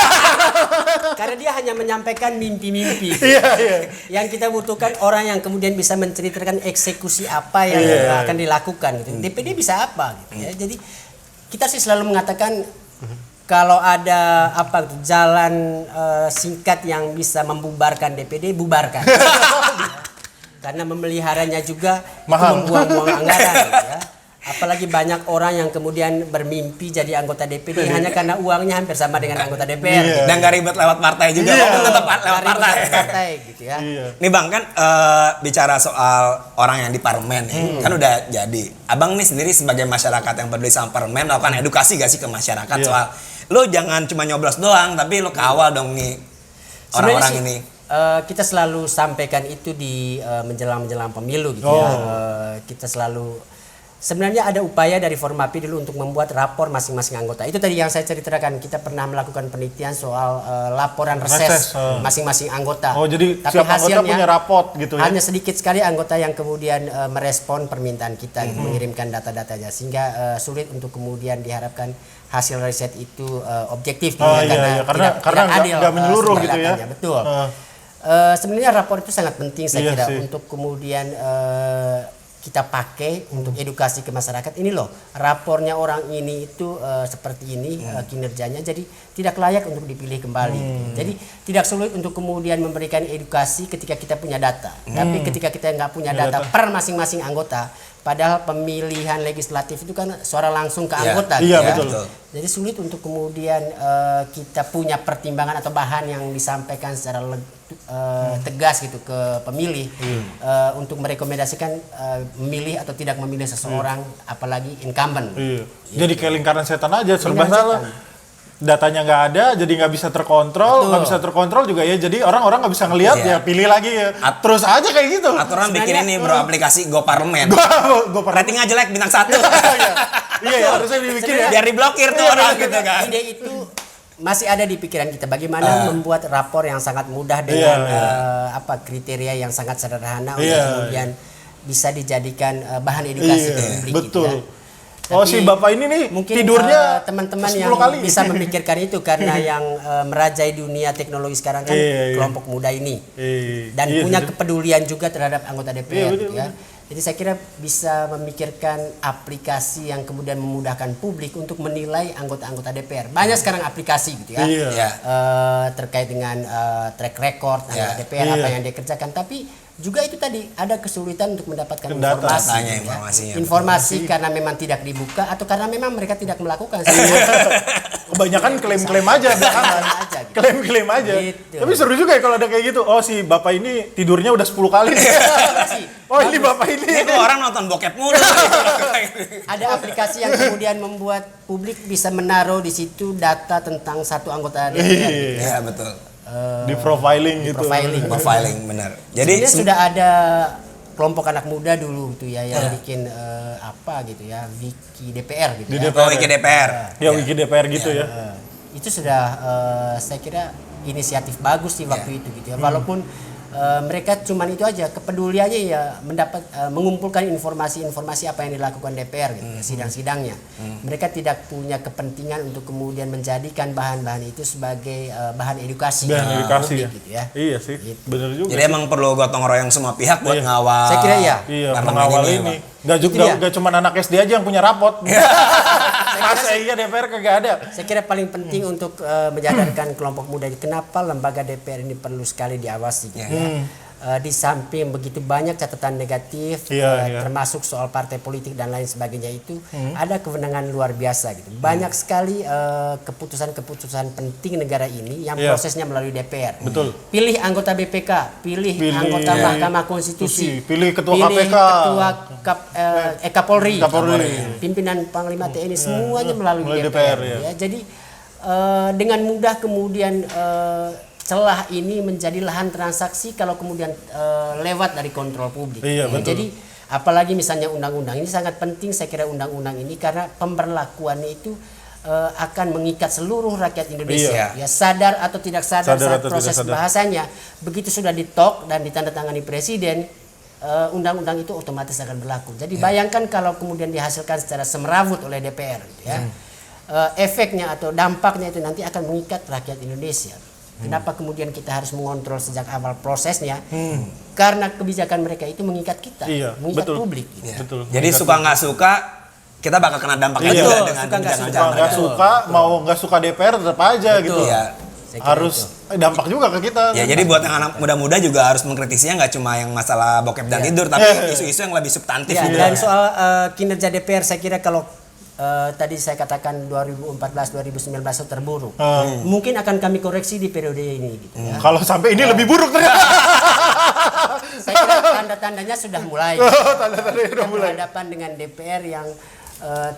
Karena dia hanya menyampaikan mimpi-mimpi. Yang kita butuhkan orang yang kemudian bisa menceritakan eksekusi apa yang akan dilakukan gitu. DPD bisa apa gitu ya. Jadi kita sih selalu mengatakan kalau ada jalan singkat yang bisa membubarkan DPD, bubarkan. Karena memeliharanya juga
mahal,
itu membuang-buang anggaran gitu ya. Apalagi banyak orang yang kemudian bermimpi jadi anggota DPD hanya karena uangnya hampir sama dengan anggota DPR. Gitu.
Dan gak ribet lewat partai juga, tetap lewat
partai gitu ya.
Nih Bang, kan bicara soal orang yang di parlemen kan udah jadi. Abang nih sendiri sebagai masyarakat yang peduli sama parlemen melakukan edukasi gak sih ke masyarakat soal lo jangan cuma nyoblos doang, tapi lo kawal dong nih orang-orang ini.
Kita selalu sampaikan itu di menjelang pemilu gitu ya. Kita selalu sebenarnya ada upaya dari Formapi dulu untuk membuat rapor masing-masing anggota. Itu tadi yang saya ceritakan, kita pernah melakukan penelitian soal laporan reses masing-masing anggota.
Oh, jadi
tapi
setiap
hasilnya
anggota punya raport gitu ya.
Hanya sedikit sekali anggota yang kemudian merespon permintaan kita gitu, mengirimkan data-datanya sehingga sulit untuk kemudian diharapkan hasil riset itu objektif gitu, karena tidak adil
nggak menyeluruh gitu ya.
Betul. Sebenarnya rapor itu sangat penting saya kira untuk kemudian kita pakai untuk edukasi ke masyarakat. Ini loh rapornya orang ini itu seperti ini kinerjanya, jadi tidak layak untuk dipilih kembali. Jadi tidak sulit untuk kemudian memberikan edukasi ketika kita punya data. Tapi ketika kita nggak punya data per masing-masing anggota, padahal pemilihan legislatif itu kan suara langsung ke anggota.
Iya, betul.
Jadi sulit untuk kemudian kita punya pertimbangan atau bahan yang disampaikan secara tegas gitu ke pemilih untuk merekomendasikan memilih atau tidak memilih seseorang, apalagi incumbent.
Jadi kayak lingkaran setan aja, serba salah. Datanya nggak ada, jadi nggak bisa terkontrol, juga ya. Jadi orang-orang nggak bisa ngelihat ya pilih lagi ya. Terus aja kayak gitu.
Aturan bikin ini bro aplikasi Go Parlemen. Ratingnya jelek bintang 1.
Iya, harusnya dibikin ya.
Biar diblokir tuh orang gitu kan.
Ide itu masih ada di pikiran kita, bagaimana membuat rapor yang sangat mudah dengan kriteria yang sangat sederhana untuk kemudian bisa dijadikan bahan edukasi publik.
Betul.
Gitu ya.
Oh, si Bapak ini nih
mungkin
tidurnya
teman-teman yang bisa memikirkan itu karena yang merajai dunia teknologi sekarang kan kelompok muda ini dan punya kepedulian juga terhadap anggota DPR gitu ya. Jadi saya kira bisa memikirkan aplikasi yang kemudian memudahkan publik untuk menilai anggota-anggota DPR. Banyak sekarang aplikasi gitu ya, terkait dengan track record anggota DPR apa yang dia kerjakan. Tapi juga itu tadi ada kesulitan untuk mendapatkan informasi karena memang tidak dibuka atau karena memang mereka tidak melakukan.
Kebanyakan klaim-klaim aja belakangan. Klaim-klaim aja. Gitu. Tapi seru juga ya kalau ada kayak gitu. Oh, si Bapak ini tidurnya udah 10 kali. Oh, ini Bapak ini.
Itu orang nonton bokep mulu.
Ada aplikasi yang kemudian membuat publik bisa menaruh di situ data tentang satu anggota DPR.
Iya, betul.
Di profiling gitu.
Profiling benar. Jadi
sudah ada kelompok anak muda dulu tuh ya yang bikin wiki DPR gitu.
Wiki DPR.
Ya, wiki DPR gitu ya.
Itu sudah saya kira inisiatif bagus sih waktu itu gitu ya. Walaupun mereka cuman itu aja kepeduliannya ya mengumpulkan informasi apa yang dilakukan DPR gitu, sidang-sidangnya. Mereka tidak punya kepentingan untuk kemudian menjadikan bahan-bahan itu sebagai bahan edukasi.
Publik,
gitu ya.
Iya sih, gitu. Bener juga.
Jadi emang perlu gotong royong semua pihak buat ngawal.
Saya kira iya.
Mengawal ini. Gak cuma anak SD aja yang punya rapot. DPR kagak ada.
Saya kira paling penting untuk menyadarkan kelompok muda, kenapa lembaga DPR ini perlu sekali diawasi. di samping begitu banyak catatan negatif, termasuk soal partai politik dan lain sebagainya itu, ada kewenangan luar biasa gitu. Banyak sekali keputusan-keputusan penting negara ini yang prosesnya melalui DPR.
Betul.
Pilih anggota BPK, pilih anggota Mahkamah Konstitusi,
pilih ketua KPK,
ketua Kapolri, pimpinan Panglima TNI, semuanya melalui DPR. Ya. Jadi dengan mudah kemudian celah ini menjadi lahan transaksi kalau kemudian lewat dari kontrol publik.
Iya, betul.
Jadi apalagi misalnya undang-undang ini sangat penting, saya kira undang-undang ini karena pemberlakuannya itu akan mengikat seluruh rakyat Indonesia. Ya, sadar atau tidak sadar saat proses bahasanya, begitu sudah ditok dan ditandatangani presiden, undang-undang itu otomatis akan berlaku. Jadi bayangkan kalau kemudian dihasilkan secara semrawut oleh DPR, ya, efeknya atau dampaknya itu nanti akan mengikat rakyat Indonesia. Kenapa kemudian kita harus mengontrol sejak awal prosesnya? Karena kebijakan mereka itu mengikat kita, mengikat publik.
Betul.
Jadi suka nggak suka, kita bakal kena dampaknya juga dengan kebijakan
nggak suka, mau nggak suka DPR tetap aja gitu.
Ya.
Harus dampak juga ke kita.
Ya, jadi buat yang anak muda-muda juga harus mengkritisinya nggak cuma yang masalah bokep dan tidur, tapi isu-isu yang lebih substantif.
Dan soal kinerja DPR, saya kira kalau tadi saya katakan 2014-2019 itu terburuk. Mungkin akan kami koreksi di periode ini. Gitu, ya.
Kalau sampai ini lebih buruk ternyata.
Saya kira tanda-tandanya sudah mulai.
Tanda-tandanya sudah mulai.
Berhadapan dengan DPR yang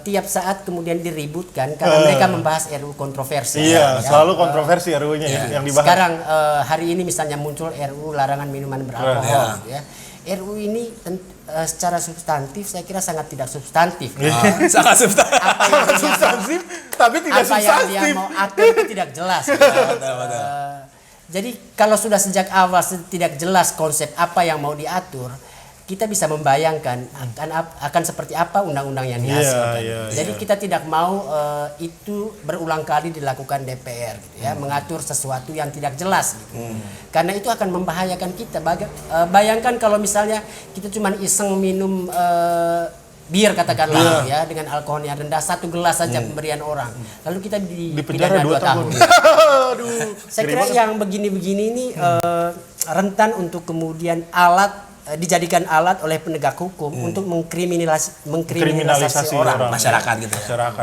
tiap saat kemudian diributkan karena mereka membahas RUU kontroversi.
Iya, selalu kontroversi RUU-nya yang dibahas.
Sekarang hari ini misalnya muncul RUU larangan minuman beralkohol. Gitu, ya. RUU ini secara substantif saya kira sangat tidak substantif.
Sangat substantif.
Substantif, tapi tidak substantif.
Apa yang dia mau atur itu tidak jelas. Jadi kalau sudah sejak awal tidak jelas konsep apa yang mau diatur, kita bisa membayangkan akan seperti apa undang-undang yang dihasilkan. Jadi kita tidak mau itu berulang kali dilakukan DPR, gitu ya, mengatur sesuatu yang tidak jelas. Gitu. Karena itu akan membahayakan kita. Bayangkan kalau misalnya kita cuma iseng minum bir katakanlah ya dengan alkoholnya rendah, 1 gelas saja pemberian orang, lalu kita dipidana 2 tahun. Saya kira yang begini-begini ini rentan untuk kemudian dijadikan alat oleh penegak hukum untuk mengkriminalisasi orang,
masyarakat gitu.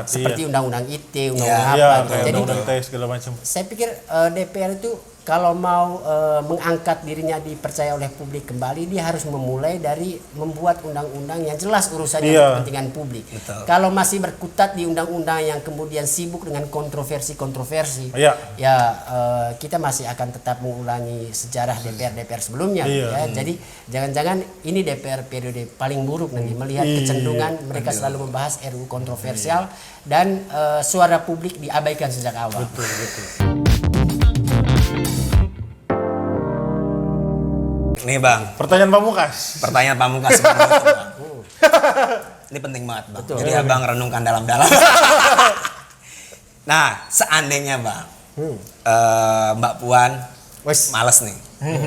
Seperti undang-undang ITE, undang-undang apa. Jadi
undang-undang ITE segala macam.
Saya pikir DPR itu kalau mau mengangkat dirinya dipercaya oleh publik kembali, dia harus memulai dari membuat undang-undang yang jelas urusannya kepentingan publik. Betul. Kalau masih berkutat di undang-undang yang kemudian sibuk dengan kontroversi, ya kita masih akan tetap mengulangi sejarah DPR sebelumnya. Ya. Jadi jangan-jangan ini DPR periode paling buruk nanti, melihat kecenderungan mereka selalu membahas RUU kontroversial dan suara publik diabaikan sejak awal.
Betul.
Nih Bang,
Pertanyaan pamungkas.
sebenarnya, Bang. Ini penting banget Bang. Jadi Abang renungkan dalam-dalam. Nah, seandainya Bang, Mbak Puan males nih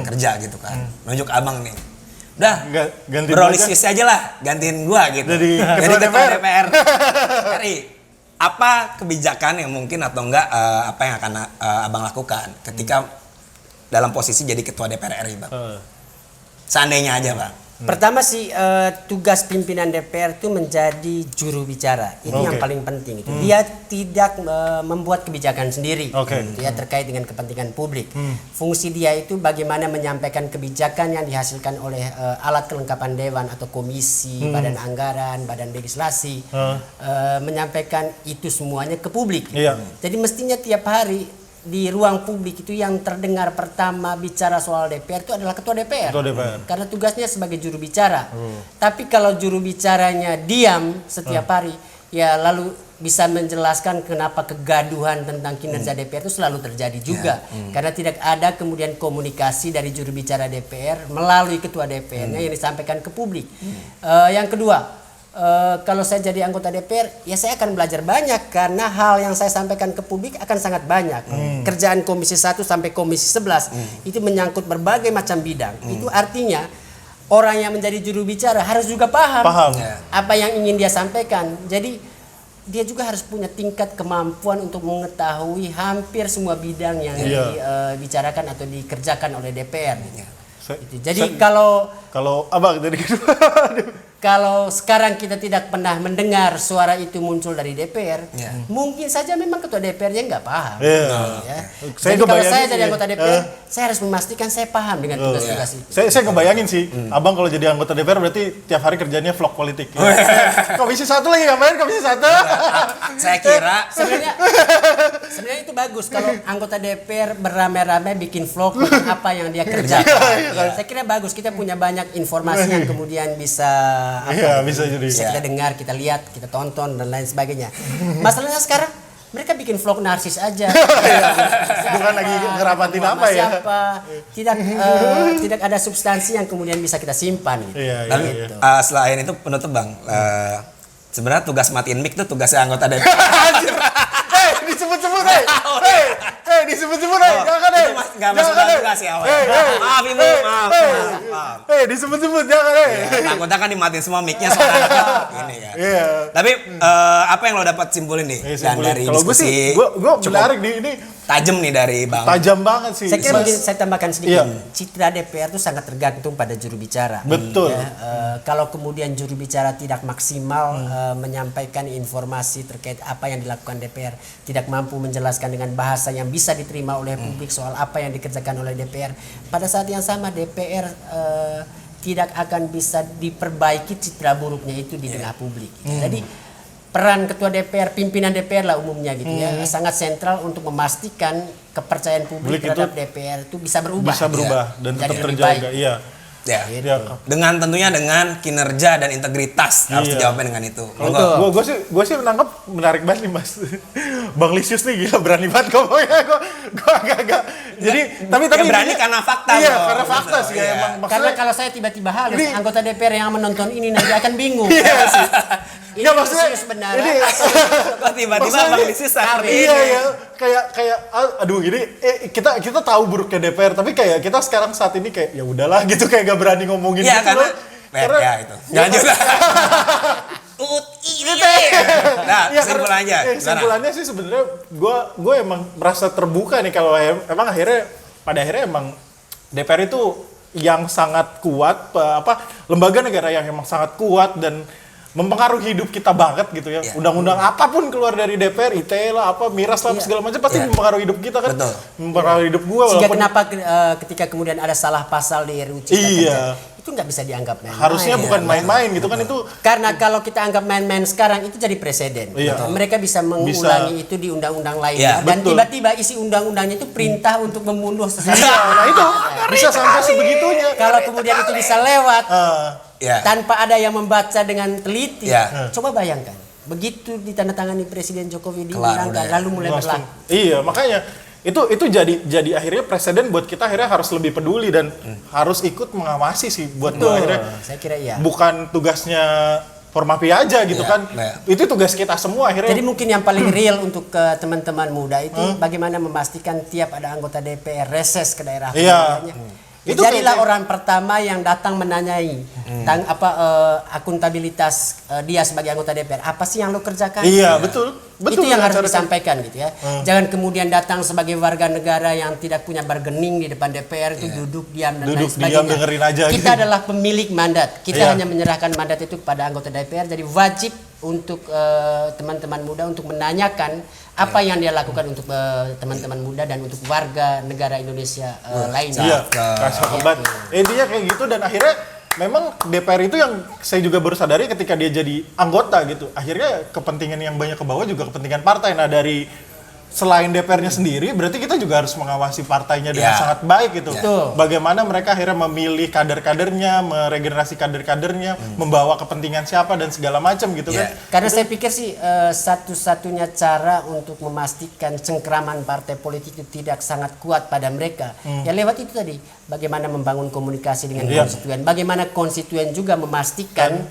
kerja gitu kan, nunjuk Abang nih, udah berolisius aja lah, gantiin gua gitu. Jadi ketua DPR RI. Apa kebijakan yang mungkin atau enggak apa yang akan Abang lakukan ketika dalam posisi jadi ketua DPR RI Bang? Seandainya aja Bang.
Pertama sih tugas pimpinan DPR itu menjadi juru bicara. Ini yang paling penting itu. Dia tidak membuat kebijakan sendiri. Dia terkait dengan kepentingan publik. Fungsi dia itu bagaimana menyampaikan kebijakan yang dihasilkan oleh alat kelengkapan dewan atau komisi, badan anggaran, badan legislasi, menyampaikan itu semuanya ke publik. Jadi mestinya tiap hari di ruang publik itu yang terdengar pertama bicara soal DPR itu adalah ketua DPR. Karena tugasnya sebagai juru bicara. Tapi kalau juru bicaranya diam setiap hari, ya lalu bisa menjelaskan kenapa kegaduhan tentang kinerja DPR itu selalu terjadi juga. Karena tidak ada kemudian komunikasi dari juru bicara DPR melalui ketua DPR-nya yang disampaikan ke publik. Yang kedua, kalau saya jadi anggota DPR, ya saya akan belajar banyak karena hal yang saya sampaikan ke publik akan sangat banyak. Kerjaan Komisi 1 sampai Komisi 11 itu menyangkut berbagai macam bidang. Itu artinya orang yang menjadi juru bicara harus juga paham apa yang ingin dia sampaikan. Jadi dia juga harus punya tingkat kemampuan untuk mengetahui hampir semua bidang yang dibicarakan atau dikerjakan oleh DPR. Jadi kalau
abang dari kedua,
kalau sekarang kita tidak pernah mendengar suara itu muncul dari DPR, mungkin saja memang ketua DPR-nya nggak paham. Ya.
Saya
Jadi kalau
ngebayangin
saya
sih
jadi
ya.
anggota DPR, saya harus memastikan saya paham dengan tugas-tugas itu.
Saya ngebayangin sih, abang kalau jadi anggota DPR berarti tiap hari kerjanya vlog politik. Ya. Komisi 1 lagi ngapain Komisi 1?
Saya kira
Sebenarnya itu bagus kalau anggota DPR beramai-ramai bikin vlog tentang apa yang dia kerjakan. Saya kira bagus, kita punya banyak informasi yang kemudian bisa
Bisa jadi.
kita dengar, kita lihat, kita tonton dan lain sebagainya. Masalahnya sekarang mereka bikin vlog narsis aja.
Bukan lagi ngerapatin apa ya.
Siapa? Tidak ada substansi yang kemudian bisa kita simpan gitu.
Dan selain itu penutup Bang, sebenarnya tugas matiin mic itu tugasnya anggota DPR.
Disebut-sebut disebut-sebut jangan
Nggak masuk dalam tugas ya. Maaf Ibu, maaf.
Disebut-sebut jangan
Takutnya kan dimatiin semua mic-nya soalnya ini kan. Tapi apa yang lo dapat simpulin nih dan dari
kalau gue
diskusi
sih gue menarik di ini
tajam nih dari Bang.
tajam banget sih.
Saya kira mungkin saya tambahkan sedikit. Citra DPR itu sangat tergantung pada juru bicara.
Betul.
Kalau kemudian juru bicara tidak maksimal menyampaikan informasi terkait apa yang dilakukan DPR, tidak mampu menjelaskan dengan bahasa yang bisa diterima oleh publik soal apa yang dikerjakan oleh DPR, pada saat yang sama DPR tidak akan bisa diperbaiki citra buruknya itu di tengah publik. Jadi peran ketua DPR, pimpinan DPR lah umumnya gitu ya, sangat sentral untuk memastikan kepercayaan publik terhadap DPR itu bisa berubah.
Bisa berubah dan tetap terjaga. Iya.
Ya. Dengan tentunya dengan kinerja dan integritas harus dijawabnya dengan itu.
Gue sih menangkap menarik banget nih Mas. Bang Lisius nih gila berani banget ngomongnya. Gue agak. Jadi tapi
berani karena fakta.
Iya, karena fakta sih emang.
Karena kalau saya tiba-tiba halus, anggota DPR yang menonton ini nanti akan bingung. Ini
maksudnya
sebenarnya
tiba-tiba Bang Lisius
iya kayak aduh gini kita tahu buruknya DPR tapi kayak kita sekarang saat ini kayak ya udahlah gitu kayak gak berani ngomongin
gitu karena ya itu jangan juga nah
kesimpulannya sih sebenarnya gue emang merasa terbuka nih kalau emang pada akhirnya emang DPR itu yang sangat kuat lembaga negara yang emang sangat kuat dan mempengaruhi hidup kita banget gitu ya. Undang-undang apapun keluar dari DPR, ITE lah, miras lah, segala macam pasti mempengaruhi hidup kita kan.
Betul.
Mempengaruhi hidup gua. Sehingga kenapa ketika kemudian ada salah pasal di RUU Cipta Kerja, itu nggak bisa dianggap main-main.
Harusnya bukan main-main gitu kan itu.
Karena kalau kita anggap main-main sekarang itu jadi presiden. Mereka bisa mengulangi itu di undang-undang lainnya. Dan tiba-tiba isi undang-undangnya itu perintah untuk membunuh seseorang.
Nah itu bisa sampai sebegitunya.
Kalau kemudian itu bisa lewat. Tanpa ada yang membaca dengan teliti, coba bayangkan, begitu ditandatangani Presiden Jokowi diundangkan, lalu mulai berlaku.
Iya, makanya itu jadi akhirnya presiden buat kita akhirnya harus lebih peduli dan harus ikut mengawasi sih buat akhirnya.
Saya kira
bukan tugasnya Formapi aja gitu kan. Itu tugas kita semua akhirnya.
Jadi mungkin yang paling real untuk teman-teman muda itu bagaimana memastikan tiap ada anggota DPR reses ke daerah pemilihannya. Jadilah orang pertama yang datang menanyai tentang akuntabilitas dia sebagai anggota DPR. Apa sih yang lo kerjakan?
Iya, betul.
Itu yang harus disampaikan gitu ya. Jangan kemudian datang sebagai warga negara yang tidak punya bargaining di depan DPR itu duduk diam dan lain sebagainya.
Dengerin aja.
Kita adalah pemilik mandat. Kita hanya menyerahkan mandat itu kepada anggota DPR. Jadi wajib untuk teman-teman muda untuk menanyakan apa yang dia lakukan untuk teman-teman muda dan untuk warga negara Indonesia lainnya.
Intinya kayak gitu dan akhirnya memang DPR itu yang saya juga baru sadari ketika dia jadi anggota gitu. Akhirnya kepentingan yang banyak ke bawah juga kepentingan partai. Nah dari selain DPR-nya sendiri, berarti kita juga harus mengawasi partainya dengan sangat baik gitu. Bagaimana mereka akhirnya memilih kader-kadernya, meregenerasi kader-kadernya, membawa kepentingan siapa dan segala macam gitu kan.
Karena saya pikir sih satu-satunya cara untuk memastikan cengkraman partai politik itu tidak sangat kuat pada mereka. Ya lewat itu tadi, bagaimana membangun komunikasi dengan konstituen, bagaimana konstituen juga memastikan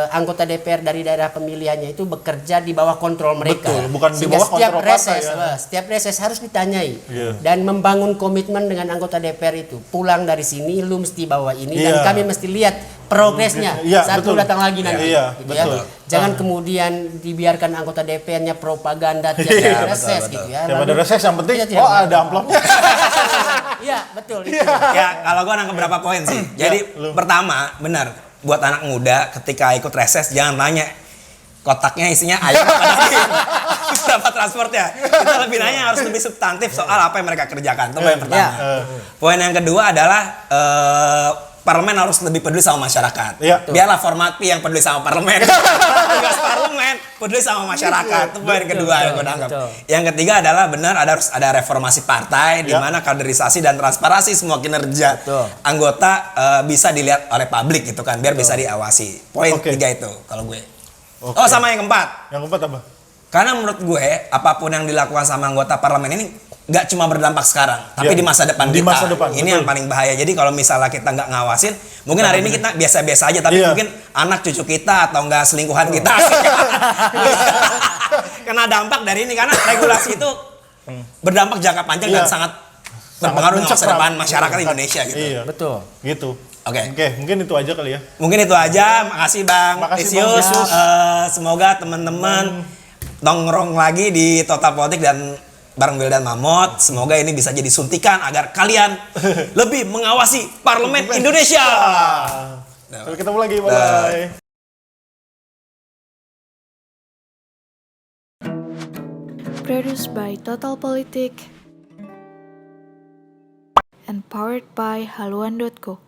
anggota DPR dari daerah pemilihannya itu bekerja di bawah kontrol mereka.
Betul, bukan di
Sehingga
bawah
setiap
kontrol partai,
reses,
ya.
setiap reses harus ditanyai
Iya.
dan membangun komitmen dengan anggota DPR itu. Pulang dari sini lu mesti bawa ini dan
Iya.
kami mesti lihat progresnya.
Iya,
Satu
betul.
datang lagi nanti.
Iya,
gitu
betul.
ya. Jangan kemudian dibiarkan anggota DPR-nya propaganda tiap
Iya,
reses
betul,
gitu ya.
Tiap ada
Lalu-
reses yang penting,
Iya, tidak
oh
apa-apa.
ada amplopnya.
Iya, betul itu.
Ya, kalau gua nangkep berapa poin sih. Jadi
lu.
pertama, benar, buat anak muda ketika ikut reses jangan tanya kotaknya isinya ayam apa daging. Berapa transportnya. Kita lebih nanya harus lebih substantif soal apa yang mereka kerjakan. Itu poin pertama. Poin yang kedua adalah parlemen harus lebih peduli sama masyarakat.
Iya.
Biarlah format P yang peduli sama parlemen. Tugas parlemen peduli sama masyarakat. Itu poin kedua yang gue anggap.
betul.
Yang ketiga adalah benar harus ada reformasi partai di
Ya.
mana kaderisasi dan transparansi semua kinerja
Betul.
anggota bisa dilihat oleh publik gitu kan, biar bisa diawasi. Poin
Oke.
tiga itu kalau gue.
Oke.
Oh, sama yang keempat.
Yang keempat apa?
Karena menurut gue apapun yang dilakukan sama anggota parlemen ini nggak cuma berdampak sekarang, tapi
Ya,
di masa depan
di
kita.
masa depan,
Ini
betul.
yang paling bahaya. Jadi kalau misalnya kita nggak ngawasin, mungkin hari ini kita biasa-biasa aja, tapi
Iya.
mungkin anak cucu kita atau nggak selingkuhan kita kena dampak dari ini karena regulasi itu berdampak jangka panjang
Iya.
dan sangat berpengaruh dengan masa
mencekram.
depan masyarakat Indonesia gitu.
Iya.
Betul.
Gitu.
Oke.
Oke, mungkin itu aja kali ya.
Mungkin itu aja. Makasih Bang
Makasih, Bang
Tisius.
Tisius.
Semoga teman-teman nongkrong lagi di Total Politik dan bareng Wildan Mamot. Semoga ini bisa jadi suntikan agar kalian lebih mengawasi Parlemen Indonesia.
Sampai ketemu lagi. Bye.
Produced by Total Politik and powered by haluan.co.